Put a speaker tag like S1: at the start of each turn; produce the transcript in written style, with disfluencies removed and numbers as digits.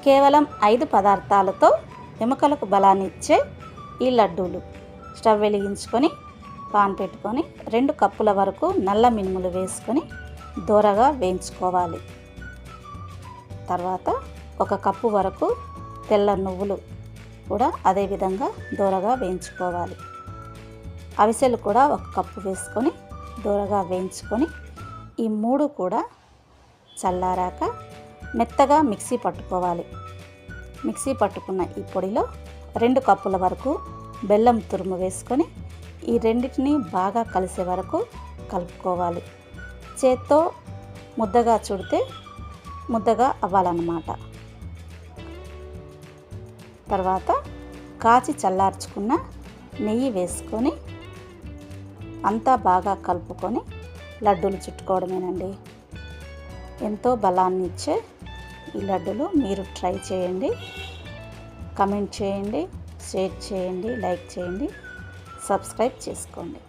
S1: కేవలం 5 పదార్థాలతో ఎముకలకు బలాన్ని ఇచ్చే ఈ లడ్డూలు. స్టవ్ వెలిగించుకొని పాన్ పెట్టుకొని 2 కప్పుల వరకు నల్ల మినుములు వేసుకొని దోరగా వేయించుకోవాలి. తర్వాత 1 కప్పు వరకు తెల్ల నువ్వులు కూడా అదే విధంగా దోరగా వేయించుకోవాలి. అవిసెలు కూడా 1 కప్పు వేసుకొని దోరగా వేయించుకొని ఈ 3 కూడా చల్లారాక మెత్తగా మిక్సీ పట్టుకోవాలి. మిక్సీ పట్టుకున్న ఈ పొడిలో 2 కప్పుల వరకు బెల్లం తురుము వేసుకొని ఈ రెండింటిని బాగా కలిసే వరకు కలుపుకోవాలి. చేత్తో ముద్దగా చుడితే ముద్దగా అవ్వాలన్నమాట. తర్వాత కాచి చల్లార్చుకున్న నెయ్యి వేసుకొని అంతా బాగా కలుపుకొని లడ్డూలు చుట్టుకోవడమేనండి. ఎంతో బలాన్ని ఇచ్చే ఈ లడ్డూలు మీరు ట్రై చేయండి. కమెంట్ చేయండి, షేర్ చేయండి, లైక్ చేయండి, సబ్స్క్రైబ్ చేసుకోండి.